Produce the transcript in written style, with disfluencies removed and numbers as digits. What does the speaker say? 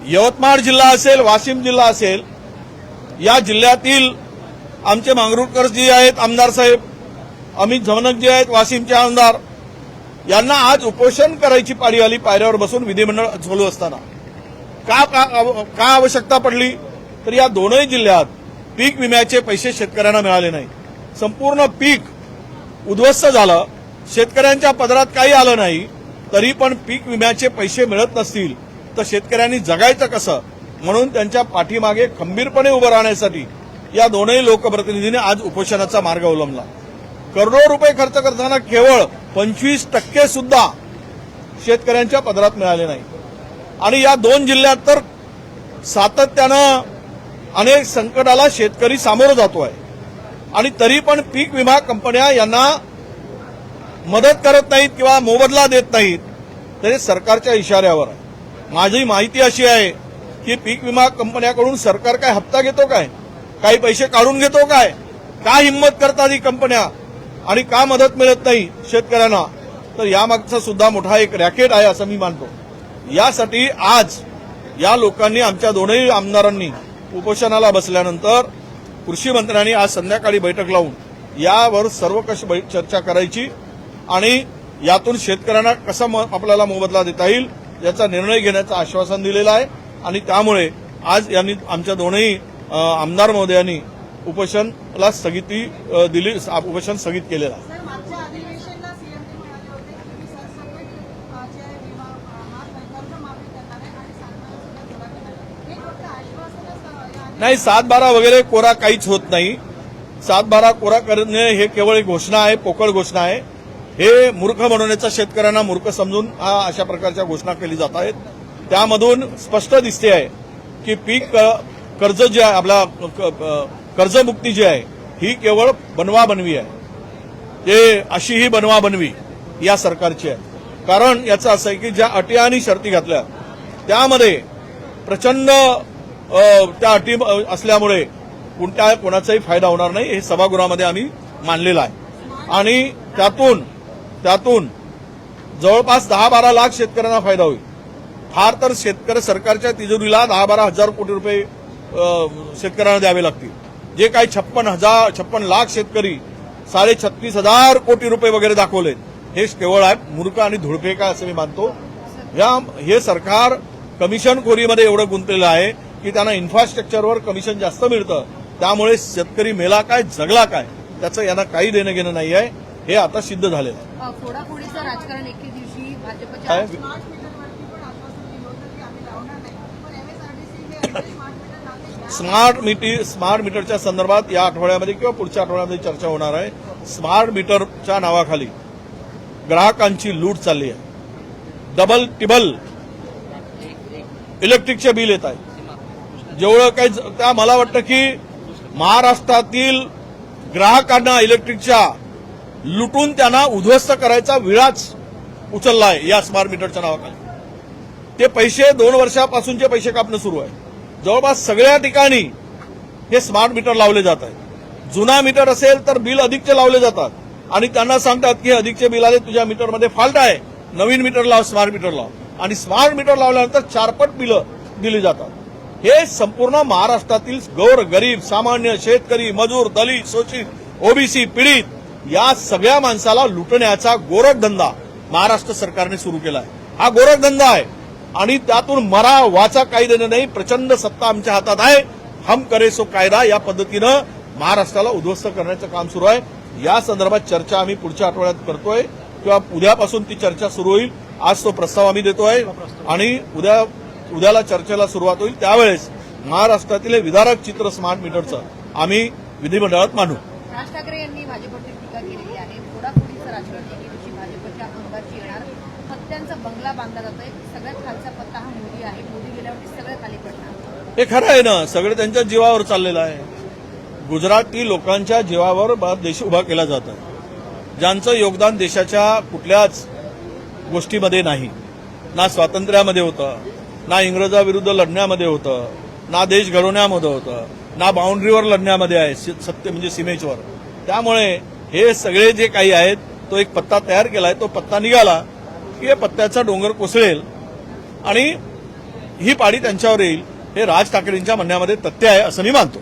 यवतमाळ जिल्हा असेल, वाशिम जिल्हा असेल, या जिल्ह्यातील आमचे मांगरूळकर जी आहेत आमदार साहेब, अमित झवनक जे आहेत वाशिमचे आमदार, यांना आज उपोषण करायची पाळी आली पायऱ्यावर बसून विधिमंडळ चालू असताना. का आवश्यकता पडली? तर या दोनही जिल्ह्यात पीक विम्याचे पैसे शेतकऱ्यांना मिळाले नाही. संपूर्ण पीक उद्ध्वस्त झालं, शेतकऱ्यांच्या पदरात काही आलं नाही. तरी पण पीक विम्याचे पैसे मिळत नसतील तर शेतकऱ्यांनी जगायचं कसं? म्हणून त्यांच्या पाठीमागे खंबीरपणे उभं राहण्यासाठी या दोनही लोकप्रतिनिधींनी आज उपोषणाचा मार्ग अवलंबला. करोडो रुपये खर्च करताना केवळ 25% सुद्धा शेतकऱ्यांच्या पदरात मिळाले नाही. आणि या दोन जिल्ह्यात तर सातत्यानं अनेक संकटाला शेतकरी सामोरं जातोय आणि तरी पण पीक विमा कंपन्या यांना मदत करत नाहीत किंवा मोबदला देत नाहीत. तरी सरकारच्या इशाऱ्यावर आहे. माझी माहिती अशी आहे की पीक विमा कंपन्याकडून सरकार काय हप्ता घेतो काय? काही पैसे काढून घेतो काय? का हिंमत करतात ही कंपन्या आणि का मदत मिळत नाही शेतकऱ्यांना? तर यामागचा सुद्धा मोठा एक रॅकेट आहे असं मी मानतो. यासाठी आज या लोकांनी, आमच्या दोनही आमदारांनी उपोषणाला बसल्यानंतर कृषी मंत्र्यांनी आज संध्याकाळी बैठक लावून यावर सर्वकष चर्चा करायची आणि यातून शेतकऱ्यांना कसा आपल्याला मोबदला देता येईल याचा निर्णय घेण्याचं आश्वासन दिलेलं आहे. आणि त्यामुळे आज यांनी आमच्या दोनही आमदार महोदयांनी उपोषणाला स्थगिती दिली, उपोषण स्थगित केलेलं आहे. नाही, 7-12 वगैरे कोरा काहीच होत नाही. 7-12 कोरा करणे हे केवळ एक घोषणा आहे, पोकळ घोषणा आहे. हे मूर्ख बनवण्याचा, शेतकऱ्यांना मूर्ख समजून अशा प्रकारच्या घोषणा केली जात आहेत. त्यामधून स्पष्ट दिसते आहे की पीक कर्ज जे आहे, आपला कर्जमुक्ती जी आहे ही केवळ बनवाबनवी आहे. ते अशी ही बनवाबनवी या सरकारची आहे. कारण याचं असं आहे की ज्या अटी आणि शर्ती घातल्या त्यामध्ये प्रचंड त्या अटी असल्यामुळे कोणाचाही फायदा होणार नाही हे सभागृहामध्ये आम्ही मानलेलं आहे. आणि त्यातून जवळपास 10-12 लाख शेतकऱ्यांना फायदा होईल. फार तर शेतकरी सरकारच्या तिजोरीला 10-12 हजार कोटी रुपये शेतकऱ्यांना द्यावे लागतील. जे काही 56 लाख शेतकरी 36,500 कोटी रुपये वगैरे दाखवलेत हे केवळ आहे मूर्ख आणि धुळफेक आहे असं मी मानतो. हे सरकार कमिशनखोरीमध्ये एवढं गुंतलेलं आहे की त्यांना इन्फ्रास्ट्रक्चरवर कमिशन जास्त मिळतं. त्यामुळे शेतकरी मेला काय जगला काय त्याचं यांना काही देणं घेणं नाही आहे. हे आता सिद्ध झालेलं आहे. फोडाफोडीचं राजकारण एके दिवशी भाजपच्या स्मार्ट मीटरच्या संदर्भात या आठवड्यामध्ये किंवा पुढच्या आठवड्यामध्ये चर्चा होणार आहे. स्मार्ट मीटरच्या नावाखाली ग्राहकांची लूट चालली आहे. डबल टिबल इलेक्ट्रिकचे बिल येत आहे. जेवढं काही त्या मला वाटतं की महाराष्ट्रातील ग्राहकांना इलेक्ट्रिकच्या लुटून त्यांना उद्ध्वस्त करायचा विळाच उचलला आहे या स्मार्ट मीटरच्या नावाखाली. ते पैसे 2 वर्षापासूनचे पैसे कापणं सुरू आहे. जवळपास सगळ्या ठिकाणी हे स्मार्ट मीटर लावले जात आहे. जुना मीटर असेल तर बिल अधिकचे लावले जातात आणि त्यांना सांगतात की अधिकचे बिल आले, तुझ्या मीटरमध्ये फॉल्ट आहे, नवीन मीटर लाव, स्मार्ट मीटर लाव. आणि स्मार्ट मीटर लावल्यानंतर 4 बिलं दिली जातात. हे संपूर्ण महाराष्ट्रातील गोर गरीब, सामान्य शेतकरी, मजूर, दलित, शोषित, ओबीसी, पीडित या सगळ्या माणसाला लुटण्याचा गोरखधंदा महाराष्ट्र सरकारने सुरू केला आहे. हा गोरखधंदा आहे आणि त्यातून मरा वाचा काही देणं नाही. प्रचंड सत्ता आमच्या हातात आहे. हम करे सो कायदा या पद्धतीनं महाराष्ट्राला उद्ध्वस्त करण्याचं काम सुरू आहे. या संदर्भात चर्चा आम्ही पुढच्या आठवड्यात करतोय किंवा उद्यापासून ती चर्चा सुरू होईल. आज तो प्रस्ताव आम्ही देतोय आणि उद्याला चर्चेला सुरुवात होईल. त्यावेळेस महाराष्ट्रातील हे विदारक चित्र स्मार्ट मीटरचं आम्ही विधिमंडळात मांडू. राज ठाकरे यांनी भाजपवर टीका केलेली आहे. फोडाफोडीचं राजकारण एके दिवशी भाजपच्या अंगाची येणार, हत्यांचा बंगला बांधला जातोय, सगळ्यात खालचा पत्ता हा मोदी आहे, मोदी गेल्यावरती सगळ्यात खाली पडणार. हे खरं आहे ना, सगळं त्यांच्या जीवावर चाललेलं आहे. गुजराती लोकांच्या जीवावर देश उभा केला जात आहे. ज्यांचं योगदान देशाच्या कुठल्याच गोष्टीमध्ये नाही, ना स्वातंत्र्यामध्ये होतं, ना इंग्रजाविरुद्ध लढण्यामध्ये होतं, ना देश घडवण्यामध्ये होतं, ना बाउंड्रीवर लढण्यामध्ये आहे, सत्य म्हणजे सीमेवर. त्यामुळे हे सगळे जे काही आहेत तो एक पत्ता तयार केलाय. तो पत्ता निघाला की हे पत्त्याचा डोंगर कोसळेल आणि ही पाडी त्यांच्यावर येईल हे राज ठाकरेंच्या म्हणण्यामध्ये तथ्य आहे असं मी मानतो.